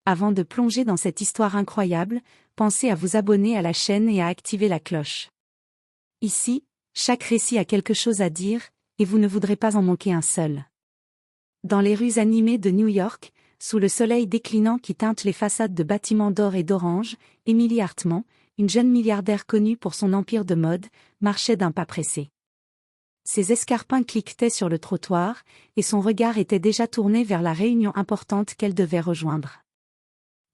Avant de plonger dans cette histoire incroyable, pensez à vous abonner à la chaîne et à activer la cloche. Ici, chaque récit a quelque chose à dire, et vous ne voudrez pas en manquer un seul. Dans les rues animées de New York, sous le soleil déclinant qui teinte les façades de bâtiments d'or et d'orange, Emily Hartman, une jeune milliardaire connue pour son empire de mode, marchait d'un pas pressé. Ses escarpins cliquetaient sur le trottoir, et son regard était déjà tourné vers la réunion importante qu'elle devait rejoindre.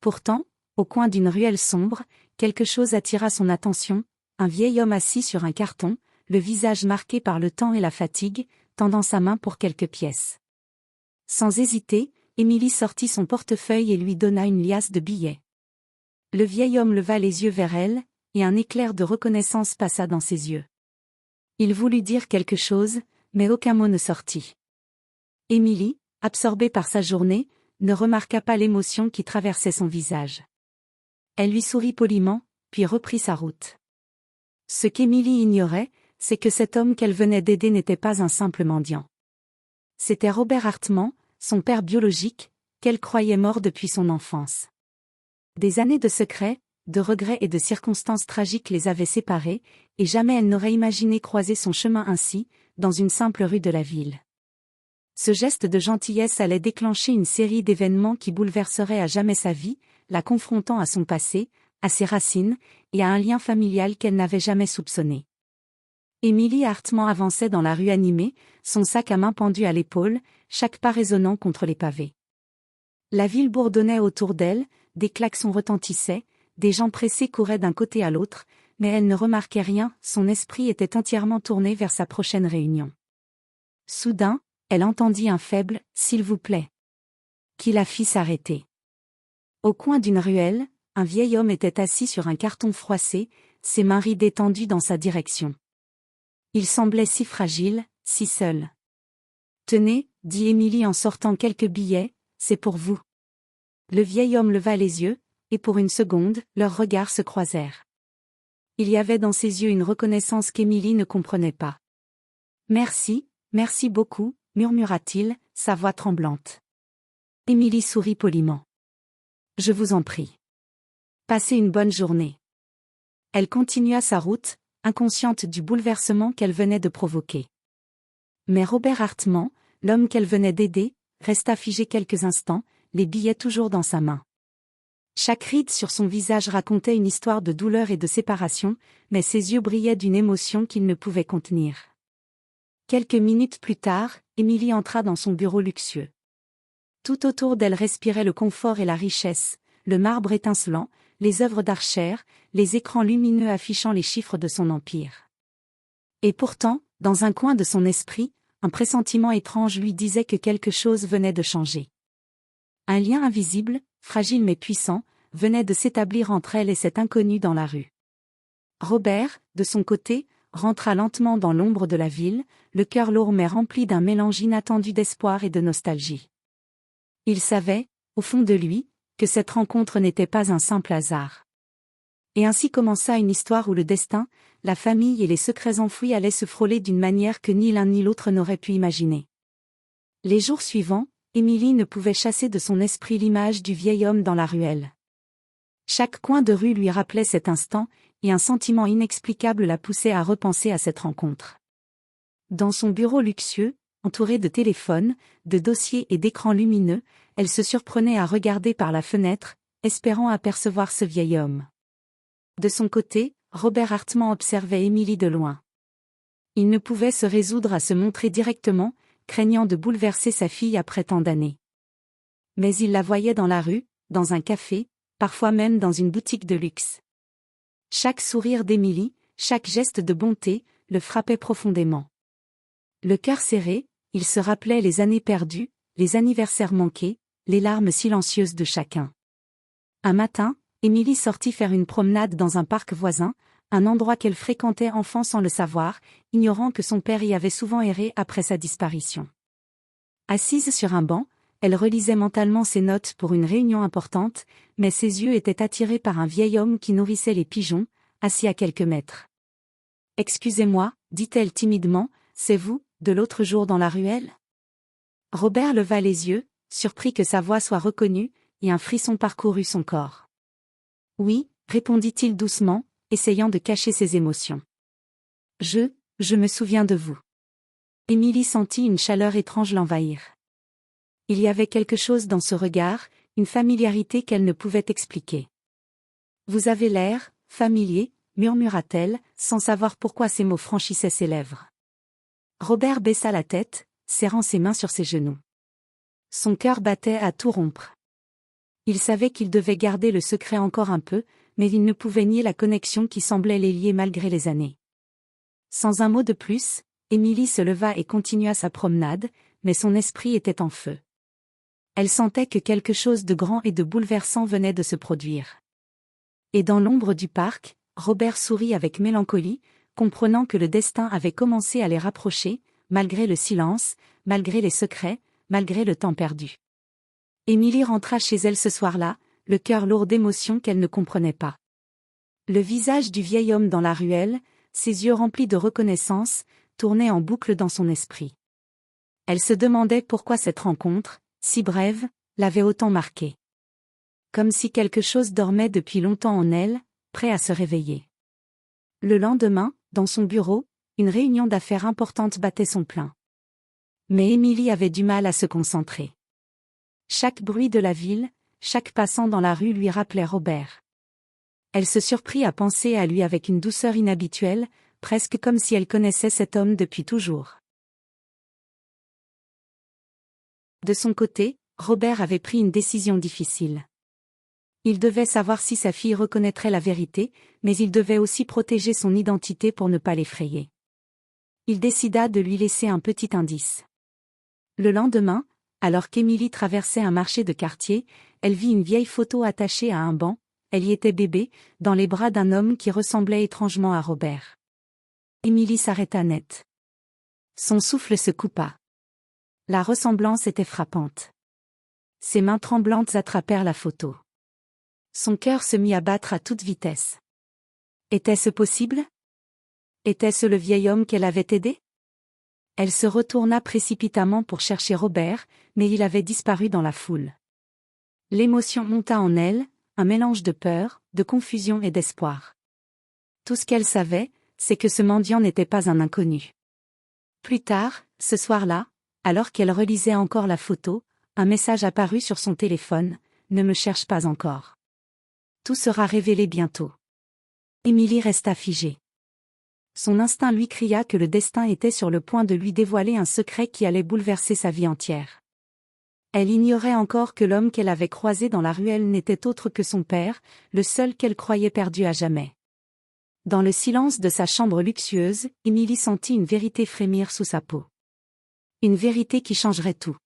Pourtant, au coin d'une ruelle sombre, quelque chose attira son attention, un vieil homme assis sur un carton, le visage marqué par le temps et la fatigue, tendant sa main pour quelques pièces. Sans hésiter, Emily sortit son portefeuille et lui donna une liasse de billets. Le vieil homme leva les yeux vers elle, et un éclair de reconnaissance passa dans ses yeux. Il voulut dire quelque chose, mais aucun mot ne sortit. Emily, absorbée par sa journée, ne remarqua pas l'émotion qui traversait son visage. Elle lui sourit poliment, puis reprit sa route. Ce qu'Emily ignorait, c'est que cet homme qu'elle venait d'aider n'était pas un simple mendiant. C'était Robert Hartman, son père biologique, qu'elle croyait mort depuis son enfance. Des années de secrets, de regrets et de circonstances tragiques les avaient séparés, et jamais elle n'aurait imaginé croiser son chemin ainsi, dans une simple rue de la ville. Ce geste de gentillesse allait déclencher une série d'événements qui bouleverseraient à jamais sa vie, la confrontant à son passé, à ses racines, et à un lien familial qu'elle n'avait jamais soupçonné. Emily Hartman avançait dans la rue animée, son sac à main pendu à l'épaule, chaque pas résonnant contre les pavés. La ville bourdonnait autour d'elle, des klaxons retentissaient, des gens pressés couraient d'un côté à l'autre, mais elle ne remarquait rien, son esprit était entièrement tourné vers sa prochaine réunion. Soudain, elle entendit un faible « S'il vous plaît » qui la fit s'arrêter. Au coin d'une ruelle, un vieil homme était assis sur un carton froissé, ses mains rides étendues dans sa direction. Il semblait si fragile, si seul. « Tenez, dit Emily en sortant quelques billets, c'est pour vous. » Le vieil homme leva les yeux, et pour une seconde, leurs regards se croisèrent. Il y avait dans ses yeux une reconnaissance qu'Emily ne comprenait pas. « Merci, merci beaucoup, » murmura-t-il, sa voix tremblante. Emily sourit poliment. « Je vous en prie. Passez une bonne journée. » Elle continua sa route, inconsciente du bouleversement qu'elle venait de provoquer. Mais Robert Hartman, l'homme qu'elle venait d'aider, resta figé quelques instants, les billets toujours dans sa main. Chaque ride sur son visage racontait une histoire de douleur et de séparation, mais ses yeux brillaient d'une émotion qu'il ne pouvait contenir. Quelques minutes plus tard, Emily entra dans son bureau luxueux. Tout autour d'elle respirait le confort et la richesse, le marbre étincelant, les œuvres d'Archer, les écrans lumineux affichant les chiffres de son empire. Et pourtant, dans un coin de son esprit, un pressentiment étrange lui disait que quelque chose venait de changer. Un lien invisible, fragile mais puissant, venait de s'établir entre elle et cet inconnu dans la rue. Robert, de son côté, rentra lentement dans l'ombre de la ville, le cœur lourd mais rempli d'un mélange inattendu d'espoir et de nostalgie. Il savait, au fond de lui, que cette rencontre n'était pas un simple hasard. Et ainsi commença une histoire où le destin, la famille et les secrets enfouis allaient se frôler d'une manière que ni l'un ni l'autre n'aurait pu imaginer. Les jours suivants, Emily ne pouvait chasser de son esprit l'image du vieil homme dans la ruelle. Chaque coin de rue lui rappelait cet instant, et un sentiment inexplicable la poussait à repenser à cette rencontre. Dans son bureau luxueux, entouré de téléphones, de dossiers et d'écrans lumineux, elle se surprenait à regarder par la fenêtre, espérant apercevoir ce vieil homme. De son côté, Robert Hartman observait Emily de loin. Il ne pouvait se résoudre à se montrer directement, craignant de bouleverser sa fille après tant d'années. Mais il la voyait dans la rue, dans un café, parfois même dans une boutique de luxe. Chaque sourire d'Emily, chaque geste de bonté, le frappait profondément. Le cœur serré, il se rappelait les années perdues, les anniversaires manqués, les larmes silencieuses de chacun. Un matin, Emily sortit faire une promenade dans un parc voisin, un endroit qu'elle fréquentait enfant sans le savoir, ignorant que son père y avait souvent erré après sa disparition. Assise sur un banc, elle relisait mentalement ses notes pour une réunion importante, mais ses yeux étaient attirés par un vieil homme qui nourrissait les pigeons, assis à quelques mètres. « Excusez-moi, dit-elle timidement, c'est vous, de l'autre jour dans la ruelle ?» Robert leva les yeux, surpris que sa voix soit reconnue, et un frisson parcourut son corps. Oui, répondit-il doucement, essayant de cacher ses émotions. Je me souviens de vous. Émilie sentit une chaleur étrange l'envahir. Il y avait quelque chose dans ce regard, une familiarité qu'elle ne pouvait expliquer. Vous avez l'air familier, murmura-t-elle, sans savoir pourquoi ces mots franchissaient ses lèvres. Robert baissa la tête, serrant ses mains sur ses genoux. Son cœur battait à tout rompre. Il savait qu'il devait garder le secret encore un peu, mais il ne pouvait nier la connexion qui semblait les lier malgré les années. Sans un mot de plus, Émilie se leva et continua sa promenade, mais son esprit était en feu. Elle sentait que quelque chose de grand et de bouleversant venait de se produire. Et dans l'ombre du parc, Robert sourit avec mélancolie, comprenant que le destin avait commencé à les rapprocher, malgré le silence, malgré les secrets, malgré le temps perdu. Émilie rentra chez elle ce soir-là, le cœur lourd d'émotions qu'elle ne comprenait pas. Le visage du vieil homme dans la ruelle, ses yeux remplis de reconnaissance, tournaient en boucle dans son esprit. Elle se demandait pourquoi cette rencontre, si brève, l'avait autant marquée. Comme si quelque chose dormait depuis longtemps en elle, prêt à se réveiller. Le lendemain, dans son bureau, une réunion d'affaires importante battait son plein. Mais Émilie avait du mal à se concentrer. Chaque bruit de la ville, chaque passant dans la rue lui rappelait Robert. Elle se surprit à penser à lui avec une douceur inhabituelle, presque comme si elle connaissait cet homme depuis toujours. De son côté, Robert avait pris une décision difficile. Il devait savoir si sa fille reconnaîtrait la vérité, mais il devait aussi protéger son identité pour ne pas l'effrayer. Il décida de lui laisser un petit indice. Le lendemain, alors qu'Émilie traversait un marché de quartier, elle vit une vieille photo attachée à un banc, elle y était bébé, dans les bras d'un homme qui ressemblait étrangement à Robert. Émilie s'arrêta net. Son souffle se coupa. La ressemblance était frappante. Ses mains tremblantes attrapèrent la photo. Son cœur se mit à battre à toute vitesse. Était-ce possible? Était-ce le vieil homme qu'elle avait aidé? Elle se retourna précipitamment pour chercher Robert, mais il avait disparu dans la foule. L'émotion monta en elle, un mélange de peur, de confusion et d'espoir. Tout ce qu'elle savait, c'est que ce mendiant n'était pas un inconnu. Plus tard, ce soir-là, alors qu'elle relisait encore la photo, un message apparut sur son téléphone, « Ne me cherche pas encore. Tout sera révélé bientôt. » Émilie resta figée. Son instinct lui cria que le destin était sur le point de lui dévoiler un secret qui allait bouleverser sa vie entière. Elle ignorait encore que l'homme qu'elle avait croisé dans la ruelle n'était autre que son père, le seul qu'elle croyait perdu à jamais. Dans le silence de sa chambre luxueuse, Émilie sentit une vérité frémir sous sa peau. Une vérité qui changerait tout.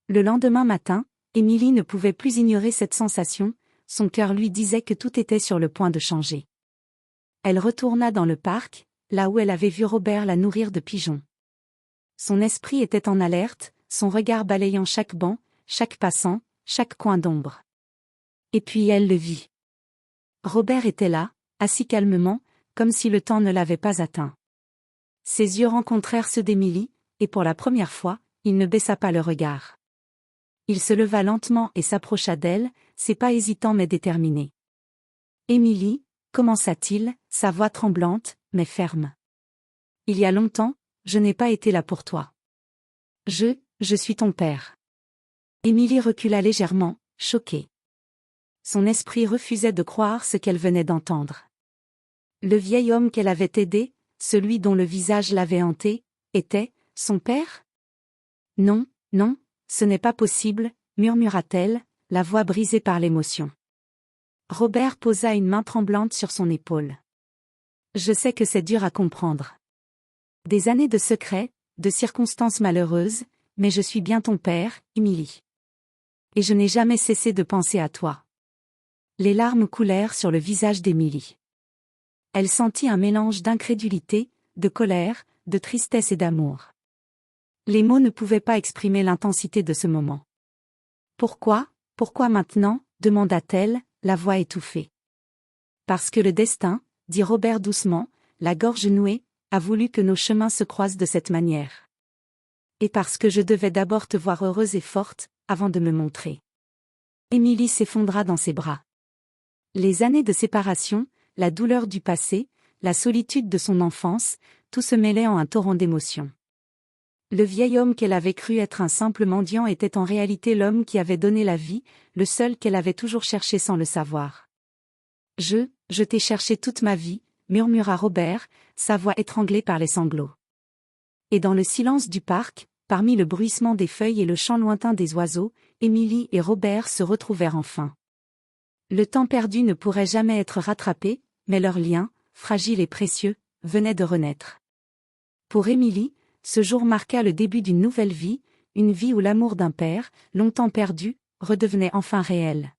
Le lendemain matin, Émilie ne pouvait plus ignorer cette sensation, son cœur lui disait que tout était sur le point de changer. Elle retourna dans le parc, là où elle avait vu Robert la nourrir de pigeons. Son esprit était en alerte, son regard balayant chaque banc, chaque passant, chaque coin d'ombre. Et puis elle le vit. Robert était là, assis calmement, comme si le temps ne l'avait pas atteint. Ses yeux rencontrèrent ceux d'Émilie, et pour la première fois, il ne baissa pas le regard. Il se leva lentement et s'approcha d'elle, ses pas hésitants mais déterminés. « Émilie » commença-t-il, sa voix tremblante, mais ferme. « Il y a longtemps, je n'ai pas été là pour toi. Je suis ton père. » Émilie recula légèrement, choquée. Son esprit refusait de croire ce qu'elle venait d'entendre. Le vieil homme qu'elle avait aidé, celui dont le visage l'avait hanté, était son père? Non, non, ce n'est pas possible, murmura-t-elle, la voix brisée par l'émotion. Robert posa une main tremblante sur son épaule. Je sais que c'est dur à comprendre. Des années de secrets, de circonstances malheureuses, mais je suis bien ton père, Émilie. Et je n'ai jamais cessé de penser à toi. Les larmes coulèrent sur le visage d'Émilie. Elle sentit un mélange d'incrédulité, de colère, de tristesse et d'amour. Les mots ne pouvaient pas exprimer l'intensité de ce moment. Pourquoi maintenant, demanda-t-elle, la voix étouffée. Parce que le destin, dit Robert doucement, la gorge nouée, a voulu que nos chemins se croisent de cette manière. Et parce que je devais d'abord te voir heureuse et forte, avant de me montrer. Émilie s'effondra dans ses bras. Les années de séparation, la douleur du passé, la solitude de son enfance, tout se mêlait en un torrent d'émotions. Le vieil homme qu'elle avait cru être un simple mendiant était en réalité l'homme qui avait donné la vie, le seul qu'elle avait toujours cherché sans le savoir. Je t'ai cherché toute ma vie, murmura Robert, sa voix étranglée par les sanglots. Et dans le silence du parc, parmi le bruissement des feuilles et le chant lointain des oiseaux, Émilie et Robert se retrouvèrent enfin. Le temps perdu ne pourrait jamais être rattrapé, mais leur lien, fragile et précieux, venait de renaître. Pour Émilie, ce jour marqua le début d'une nouvelle vie, une vie où l'amour d'un père, longtemps perdu, redevenait enfin réel.